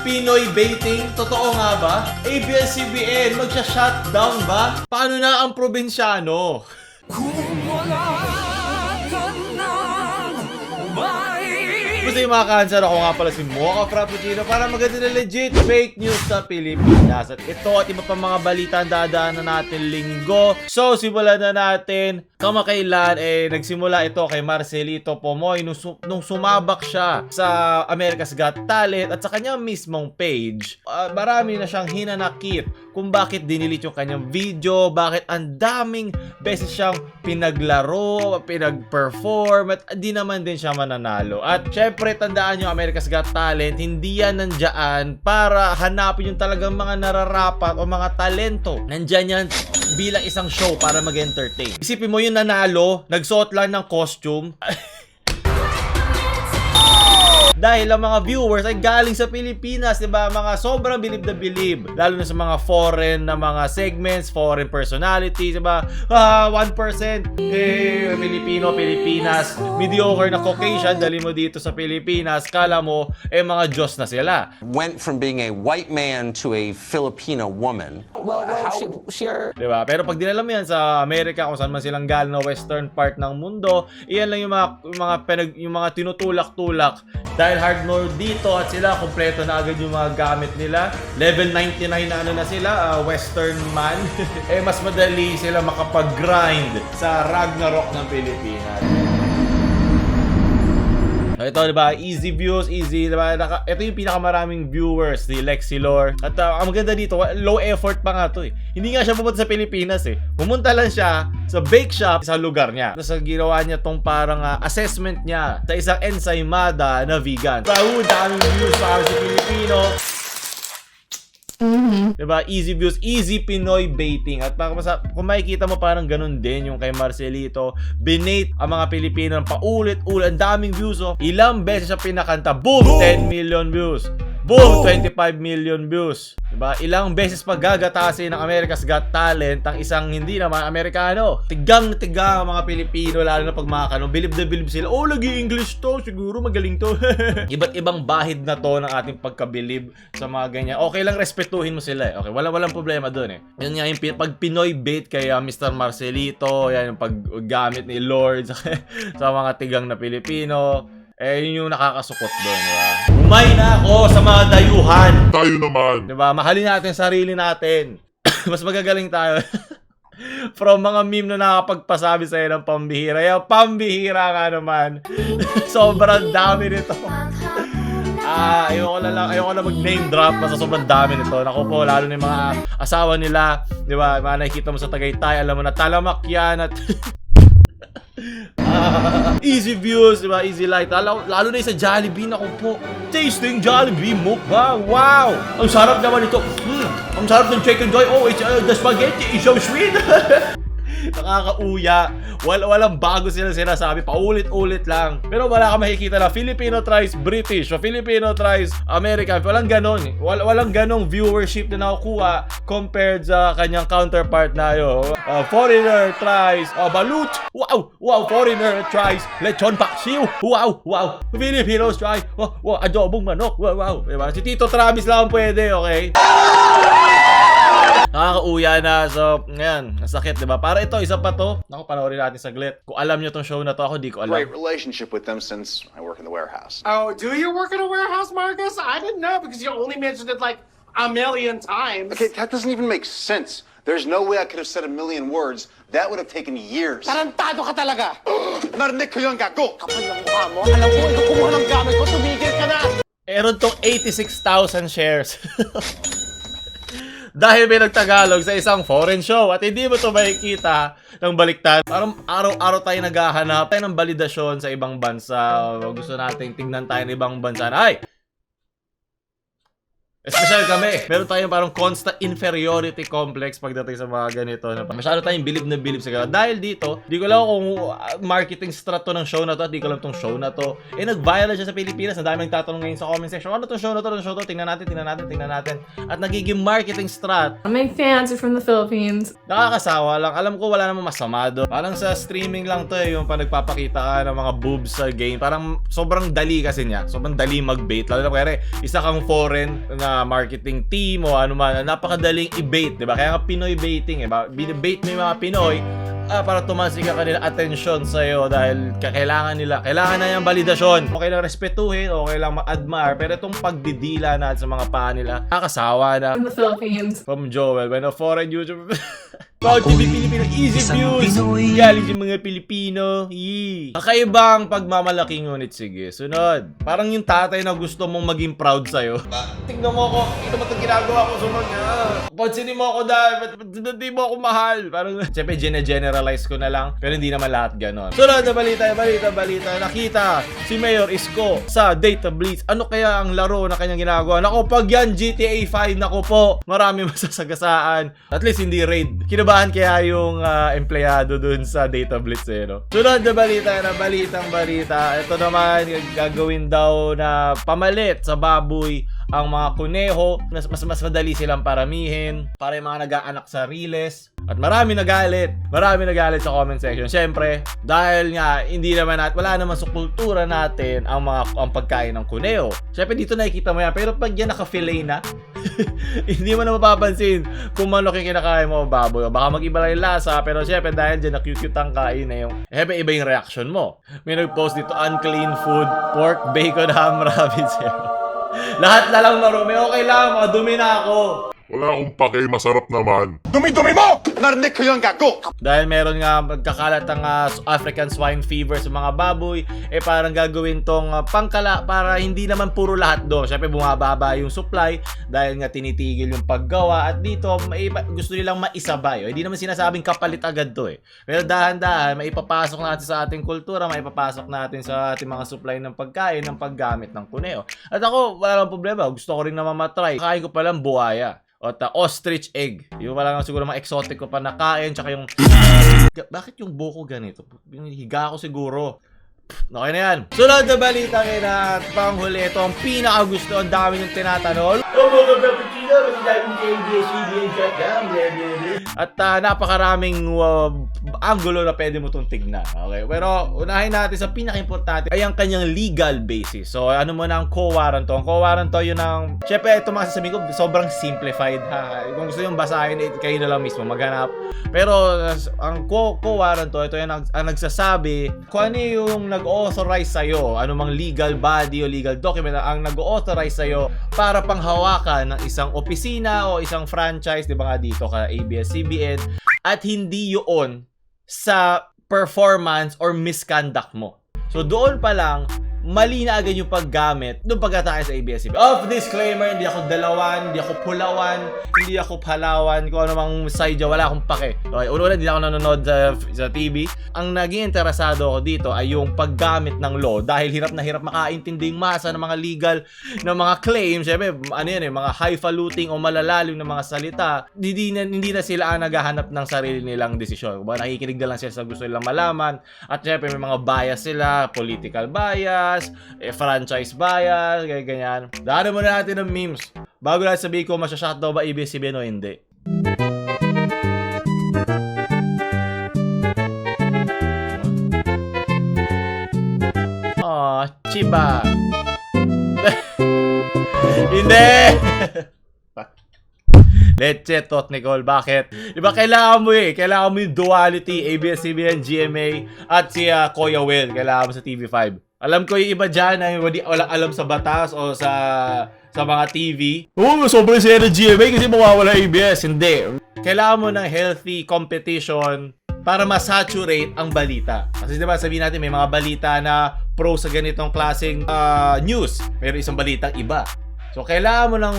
Pinoy baiting? Totoo nga ba? ABS-CBN, magsha-shutdown ba? Paano na ang probinsyano? Gusto yung mga cancer, ako nga pala si Mocha Frappuccino para maganda na legit fake news sa Pilipinas. At ito at iba pa mga balita ang dadaanan natin linggo. So, simulan na natin. Kamakailan, nagsimula ito kay Marcelito Pomoy nung sumabak siya sa America's Got Talent at sa kanyang mismong page. Marami na siyang hinanakit kung bakit dinilit yung kanyang video, bakit ang daming beses siyang pinaglaro, pinag-perform, at di naman din siya mananalo. At syempre, tandaan nyo, America's Got Talent, hindi yan nandyan para hanapin yung talagang mga nararapat o mga talento. Nandyan yan bilang isang show para mag-entertain. Isipin mo yung nanalo, nagsuot lang ng costume. Dahil ang mga viewers ay galing sa Pilipinas, diba? Mga sobrang bilib na bilib. Lalo na sa mga foreign na mga segments, foreign personalities, diba? 1%, Filipino, Pilipinas. Mediocre na Caucasian, dali mo dito sa Pilipinas. Kala mo, mga Diyos na sila. Went from being a white man to a Filipino woman. Well, sure. Diba? Pero pag dinala mo yan sa Amerika, kung saan man silang galing na western part ng mundo, iyan lang yung mga tinutulak-tulak. Dahil hard mode dito at sila, kompleto na agad yung mga gamit nila. Level 99 na sila, western man. Mas madali sila makapag-grind sa Ragnarok ng Pilipinas. Ito, diba? Easy views, easy, diba? Ito yung pinakamaraming viewers ni Lexilor. At ang maganda dito, low effort pa nga to eh. Hindi nga siya pumunta sa Pilipinas eh. Pumunta lang siya sa bake shop sa lugar niya. Tapos ginawa niya tong parang assessment niya sa isang ensaymada na vegan. Daming views para sa Pilipino. Diba? Easy views, easy Pinoy baiting. At kung makikita mo parang ganun din yung kay Marcelito, binate ang mga Pilipino ng paulit-ulit. Ang daming views oh. Ilang beses siya pinakanta, boom! 10 million views. Boom! 25 million views. Diba? Ilang beses paggagatasin ng America's Got Talent ang isang hindi naman Amerikano. Tigang na tigang ang mga Pilipino, lalo na pag mga kanong bilib na bilib sila. Oh, lagi English to. Siguro magaling to. Iba't ibang bahid na to ng ating pagkabilib sa mga ganyan. Okay lang, respetuhin mo sila eh. Okay, walang problema doon eh. Yan nga yung pag Pinoy bait kay Mr. Marcelito, yan yung paggamit ni Lord sa mga tigang na Pilipino. Yun yung nakakasukot doon, diba? Umay na ako sa mga dayuhan. Tayo naman. Diba? Mahalin natin sarili natin. Mas magagaling tayo. From mga meme na nakapagpasabi sa'yo ng pambihira. Yung pambihira nga naman. Sobrang dami nito. Ayoko na mag-name drop. Basta sobrang dami nito. Naku po, lalo na yung mga asawa nila. Diba? Mga nakikita mo sa Tagaytay. Alam mo na talamak yan at... easy views, diba? Easy light. Lalo na yung sa Jollibee, naku po. Tasting Jollibee mukbang. Wow! Ang sarap naman ito. Ang sarap ng Chicken Joy. Oh, the spaghetti is so sweet. Nakakauya. Walang bago sila sinasabi. Paulit-ulit lang. Pero wala ka makikita na Filipino tries British o Filipino tries American. Walang ganon. Walang ganong viewership na nakukuha compared sa kanyang counterpart na yun. Foreigner tries balut. Wow! Wow! Foreigner tries lechon paksiw. Wow! Wow! Filipinos try adobong manok. Wow! Diba? Si Tito Travis lang pwede, okay? Nakakauya na. So, ngayon, nasakit, diba? Para ito, isa pa to. Naku, panoorin natin saglit. Kung alam nyo tong show na to, ako di ko alam. Great relationship with them since I work in the warehouse. Oh, do you work in a warehouse, Marcus? I didn't know because you only mentioned it like a million times. Okay, that doesn't even make sense. There's no way I could have said a million words. That would have taken years. Tarantado ka talaga! Narinig ko yung gago! Kapal yung mukha mo. Alam ko, ikaw kumuha ng gamit ko. Tumigil ka na! Meron tong 86,000 shares. Dahil may nagtagalog sa isang foreign show at hindi mo to makikita ng baliktad. Parang araw-araw tayo naghahanap tayo ng validasyon sa ibang bansa. Gusto nating tingnan tayo ng ibang bansa. Ay! Especially kami. Meron tayong parang constant inferiority complex pagdating sa mga ganito. Masyado tayong bilib na bilib sa ganito. Dahil dito, di ko lang kung marketing strat to ng show na to at di ko lang tong show na to. Nag-viral siya sa Pilipinas. Ang dami nagtatanong ngayon sa comment section. Ano tong show na to? Tingnan natin. At nagiging marketing strat. My fans are from the Philippines. Nakakasawa lang. Alam ko wala namang masama doon. Parang sa streaming lang to yung pa nagpapakita ka ng mga boobs sa game. Parang sobrang dali kasi niya. Sobrang dali mag-bait. Lalo na kaya isa kang foreign na marketing team o ano man. Napakadaling i-bait, diba? Kaya nga Pinoy baiting, eh. Binibait mo yung mga Pinoy para tumansi ka kanila atensyon sa'yo dahil kailangan nila. Kailangan na yung validasyon. Okay lang respetuhin, okay lang ma-admire. Pero itong pagdidila na sa mga paa nila, nakakasawa na. From the Philippines. From Joel, when a foreign YouTuber... Proud to be Filipino, easy views. Galing yung mga Pilipino. Yee. Kakaibang pagmamalaki ngunit sige. Sunod. Parang yung tatay na gusto mong maging proud sa'yo. Tingnan mo ako. Ito ba itong ginagawa ko? Sunod ka. Pansinin mo ako dahil. Ba't di mo ako mahal? Parang, siyempre, generalize ko na lang. Pero hindi naman lahat ganon. Sunod na balita. Nakita si Mayor Isko sa Data Blitz. Ano kaya ang laro na kanyang ginagawa? Naku, pag yan GTA 5, naku po. Marami masasagasaan. At least hindi raid. Kinabahan kaya yung empleyado dun sa Data Blitz eh, no? Sunod na balita. Ito naman, gagawin daw na pamalit sa baboy ang mga kuneho. Mas madali silang paramihin para yung mga nag-aanak sa riles. At marami nagalit sa comment section. Siyempre, dahil nga wala naman sa kultura natin ang pagkain ng kuneho. Siyempre dito nakikita mo yan, pero pag yan naka-fillet na, hindi mo na mapapansin kung manok yung kinakain mo o baboy. Baka mag-iba lang yung lasa, pero siyempre dahil dyan na-cute ang kain na yung iba yung reaction mo. May nag-post dito, unclean food, pork, bacon, ham, rabbit, zero. Lahat na lang marumi, okay lang, mga dumi na ako. Wala akong pake, masarap naman. Dumi-dumi mo! Narinig ko yung gago! Dahil meron nga magkakalat ang African swine fever sa mga baboy, parang gagawin tong pangkala para hindi naman puro lahat doon. Siyempre bumababa yung supply dahil nga tinitigil yung paggawa at dito gusto nilang maisabay. Hindi naman sinasabing kapalit agad to eh. Pero dahan-dahan maipapasok natin sa ating kultura, maipapasok natin sa ating mga supply ng pagkain, ng paggamit ng kuneo. At ako, wala lang problema. Gusto ko rin naman matry. Kain ko palang buhaya. O ostrich egg. Yung wala nga siguro mga exotic ko pa nakain. Tsaka yung... Bakit yung buko ganito? Higa ako siguro. Okay na yan. Sunod na balita kayo na panghuli. Ito ang pinakagusto. Ang dami yung tinatanol. At napakaraming angulo na pwede mo itong tignan. Okay? Pero unahin natin sa pinaka-importante ay ang kanyang legal basis. So ano mo na ang co-warranto? Ang co-warranto yun ang... Siyempre ito mga sasabihin ko sobrang simplified ha. Kung gusto yung basahin, kayo na lang mismo maghanap. Pero ang co-warranto, ito yan ang nagsasabi kung ano yung nag-authorize sa'yo, anumang legal body o legal document ang nag-authorize sa'yo para panghawakan ng isang opisina o isang franchise, di ba nga dito ka ABS-CBN, at hindi yun sa performance or misconduct mo. So doon pa lang, mali na agad yung paggamit nung pagkatake sa ABS-CBN. Off disclaimer, hindi ako dalawan, hindi ako pulawan, hindi ako palawan, kung ano mang side dyan, wala akong pake. Okay, una hindi ako nanonood sa TV. Ang naging interesado ako dito ay yung paggamit ng law dahil hirap na hirap makaintindi yung masa ng mga legal ng mga claims. Siyempre, ano yan mga highfalutin o malalalim na mga salita, hindi na sila ang naghahanap ng sarili nilang desisyon. Nakikinig na lang sila sa gusto nilang malaman. At siyempre, may mga bias sila, political bias, franchise bias, ganyan. Daanan muna natin ng memes. Bago natin sabihin ko, masyashot daw ba ABS-CBN o hindi? Oh, chiba. Hindi! Leche, tot, Nicole. Bakit? Diba kailangan mo kailangan mo yung duality, ABS-CBN, GMA, at si Kuya Will. Kailangan mo sa TV5. Alam ko yung iba dyan na walang alam sa batas o sa mga TV. Sobrang saya ng GMA kasi mawawala ABS. Hindi. Kailangan mo ng healthy competition para masaturate ang balita. Kasi diba sabihin natin may mga balita na pro sa ganitong klaseng news. Pero isang balitang iba. So kailangan mo ng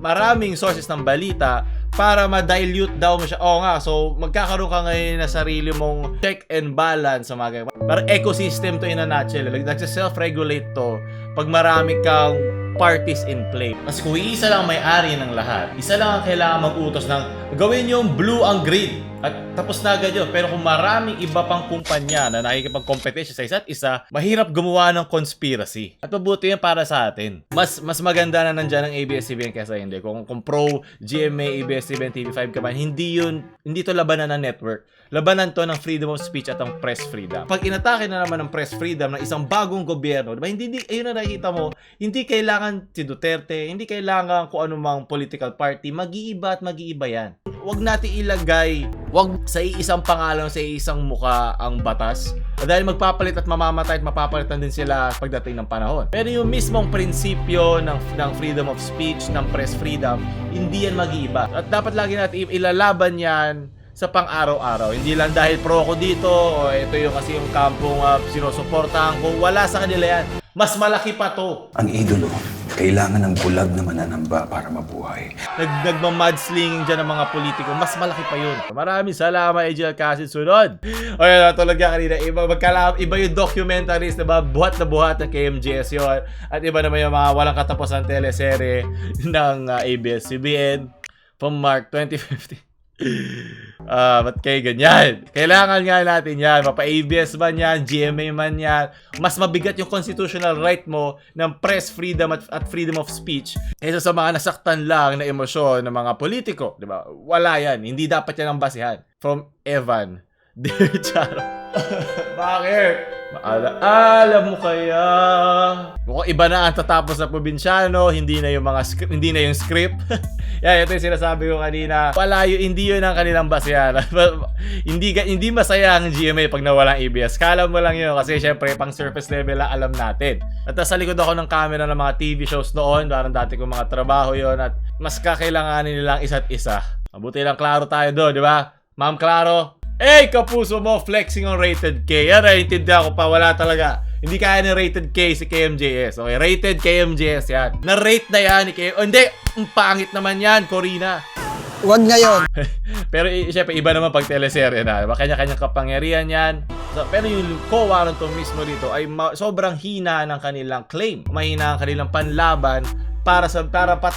maraming sources ng balita para ma-dilute daw mo siya. Oo nga, so magkakaroon ka ngayon na sarili mong check and balance sa mga ganyan. Parang ecosystem to in a nutshell. Nagsa-self-regulate to. Pag marami kang parties in play. Kasi kung isa lang may-ari ng lahat, isa lang ang kailangan mag-utos ng gawin yung blue ang green. At tapos na agad yun. Pero kung maraming iba pang kumpanya na nakikipag-competition sa isa't isa, mahirap gumawa ng conspiracy. At mabuti yan para sa atin. Mas maganda na nandyan ang ABS-CBN kaysa hindi. Kung pro GMA, ABS-CBN, TV5 ka man, hindi to labanan ng network. Labanan to ng freedom of speech at ang press freedom. Pag inatake na naman ng press freedom ng isang bagong gobyerno, diba, hindi ayun na nakikita mo, hindi kailangan si Duterte, hindi kailangan kung anumang political party, mag-iiba at mag-iiba yan. Huwag natin ilagay, huwag sa isang pangalan, sa isang muka ang batas. Dahil magpapalit at mamamatay at mapapalitan din sila pagdating ng panahon. Pero yung mismong prinsipyo ng freedom of speech, ng press freedom, hindi yan mag-iiba. At dapat lagi natin ilalaban yan sa pang-araw-araw. Hindi lang dahil pro ko dito, o ito yung kasi yung kampong sinusuportahan ko. Wala sa kanila yan. Mas malaki pa to. Ang idolo, kailangan ng bulag na mananamba para mabuhay. Nagmamudslinging dyan ng mga politiko. Mas malaki pa yun. Maraming salamat, AJ Alcacid. Sunod. O yan, tulad ka kanina. Iba yung documentaries, diba? Buhat na buhat ng KMJS yun. At iba naman yung mga walang katapusan teleserye ng ABS-CBN from March 2015. Ba't kayo ganyan? Kailangan nga natin yan. Mapa-ABS man yan, GMA man yan. Mas mabigat yung constitutional right mo ng press freedom at freedom of speech kaysa sa mga nasaktan lang na emosyon ng mga politiko. Diba? Wala yan. Hindi dapat yan ang basihan. From Evan. Dear Charo. Bakit? Alam mo kaya. Mukhang iba na ang tatapos sa probinsyano, hindi na yung script. Yan, ito yung sinasabi ko kanina. Hindi yun ang kanilang basehan. hindi masaya ang GMA pag nawalang ABS. Kala mo lang yun kasi syempre pang surface level lang alam natin. At sa likod ako ng camera ng mga TV shows noon, parang dati kong mga trabaho yon at mas kakailanganin nilang isa't isa. Mabuti lang klaro tayo doon, di ba? Ma'am Claro? Kapuso mo, flexing on rated K. Yan, naiintindihan ko pa, wala talaga. Hindi kaya ni rated K si KMJS. Okay, rated KMJS yan. Na-rate na yan ni KMJS. Hindi, ang pangit naman yan, Corina. Huwag ngayon. Pero syempre, iba naman pag teleserye na. Diba? Kanya-kanyang kapangyarihan yan. So, pero yung co-warranto mismo dito ay sobrang hina ng kanilang claim. Mahina ang kanilang panlaban para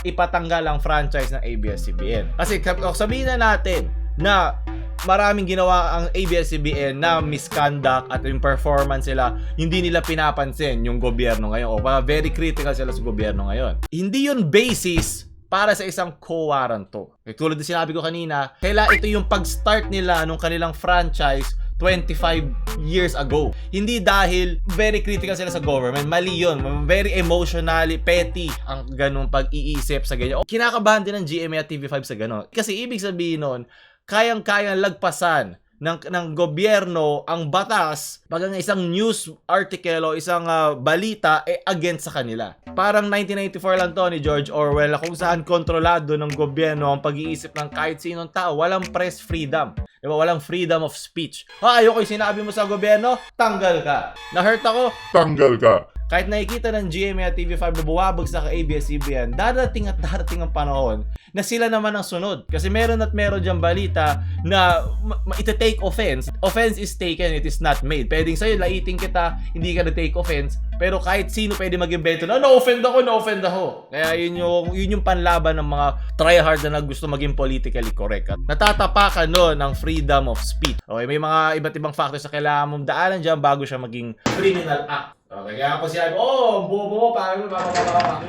ipatanggal ang franchise ng ABS-CBN. Kasi sabihin na natin na maraming ginawa ang ABS-CBN na misconduct at yung performance nila, hindi nila pinapansin yung gobyerno ngayon o very critical sila sa gobyerno ngayon. Hindi yun basis para sa isang co-warranto. Tulad din sinabi ko kanina, ito yung pag-start nila nung kanilang franchise 25 years ago. Hindi dahil very critical sila sa government. Mali yun. Very emotionally petty ang ganung pag-iisip sa ganyan. Kinakabahan din ng GMA at TV5 sa ganon. Kasi ibig sabihin nun, kayang-kayang lagpasan ng gobyerno ang batas pag ang isang news article o isang balita against sa kanila. Parang 1994 lang to ni George Orwell na kung saan kontrolado ng gobyerno ang pag-iisip ng kahit sinong tao. Walang press freedom. Diba? Walang freedom of speech. Ayoko yung sinabi mo sa gobyerno, tanggal ka. Na-hurt ako, Tanggal ka. kahit nakikita ng GMA at TV5 na buwabagsak sa ABS-CBN, darating ang panahon na sila naman ang sunod. Kasi meron diyang balita na ita-take offense. Offense is taken, it is not made. Pwedeng sa'yo, laiting kita, hindi ka na-take offense. Pero kahit sino pwede mag-invento na, na-offend ako. Kaya yun yung panlaban ng mga tryhard na gusto maging politically correct. At natatapakan ng freedom of speech. Okay, may mga iba't ibang factors na kailangan mong daanan dyan bago siya maging criminal act. Okay, kaya ako siya, buo parang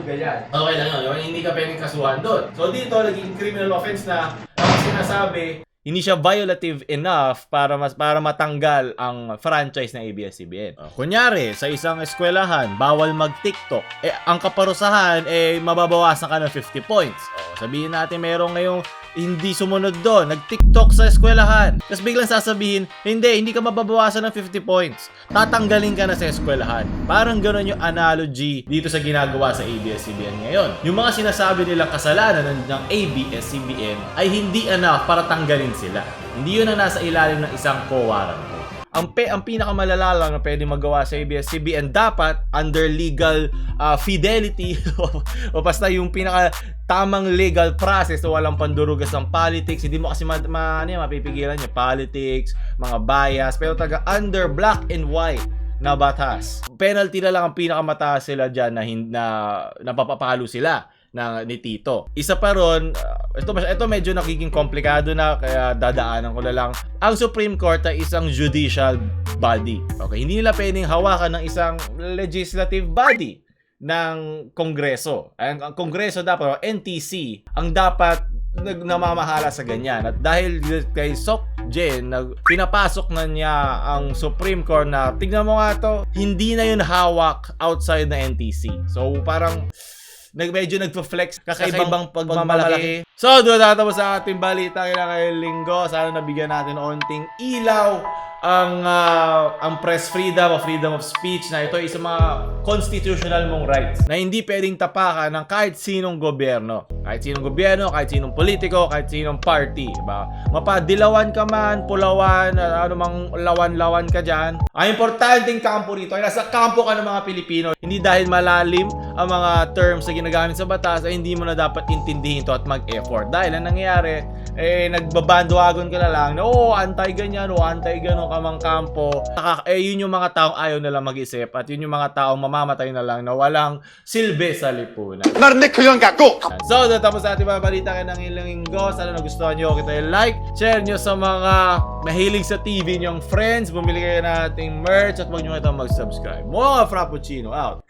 ganyan. Okay lang yun, hindi ka pwedeng kasuhan doon. So dito, naging criminal offense na ang sinasabi, hindi siya violative enough para matanggal ang franchise ng ABS-CBN. Kunyari, sa isang eskwelahan, bawal mag-TikTok. Ang kaparusahan, mababawasan ka ng 50 points. Sabihin natin, merong ngayong hindi sumunod doon, nag-TikTok sa eskwelahan. Tapos biglang sasabihin, hindi ka mababawasan ng 50 points. Tatanggalin ka na sa eskwelahan. Parang gano'n yung analogy dito sa ginagawa sa ABS-CBN ngayon. Yung mga sinasabi nilang kasalanan ng ABS-CBN ay hindi enough para tanggalin sila. Hindi yun ang nasa ilalim ng isang co-warranto. Ang pinakamalala lang na pwede magawa sa ABS-CBN dapat under legal fidelity o basta yung pinaka tamang legal process so walang pandurugas ng politics. Hindi mo kasi mapipigilan yung politics, mga bias, pero under black and white na batas. Penalty na lang ang pinakamataas sila dyan na napapapalo sila ni Tito. Isa pa ron, ito medyo nakiking komplikado na, kaya dadaanan ko na lang. Ang Supreme Court ay isang judicial body. Okay, hindi nila pwedeng hawakan ng isang legislative body ng Kongreso. Ang Kongreso dapat, NTC, ang dapat namamahala sa ganyan. At dahil kay Sok Jen, pinapasok na niya ang Supreme Court na, tignan mo nga to, hindi na yun hawak outside na NTC. So parang medyo nagpa-flex kakaibang pagmamalaki. So doon tatapos sa ating balita ngayong linggo. Sana nabigyan natin onting ilaw ang press freedom o freedom of speech, na ito ay isang mga constitutional mong rights na hindi pwedeng tapakan ng kahit sinong gobyerno. Kahit sinong gobyerno, kahit sinong politiko, kahit sinong party. Diba? Mapadilawan ka man, pulawan, ano mang lawan-lawan ka dyan. Ang importanteng kampo rito ay nasa kampo ka ng mga Pilipino. Hindi dahil malalim ang mga terms na ginagamit sa batas ay hindi mo na dapat intindihin to at mag-effort. Dahil ang nangyayari, nagbabanduagon ka na lang na anti-ganyan o anti-ganon ka mang kampo. Yun yung mga taong ayaw nalang mag-isip at yun yung mga taong mamamatay na lang na walang silbi sa lipunan. narinig ko yun, gago! So, tapos sa ating mga balita kayo ng ilang linggo. Sana nagustuhan nyo, kita yung like, share nyo sa mga mahilig sa TV nyong friends, bumili kayo ng ating merch at huwag nyo itong mag-subscribe. Mga Frappuccino out!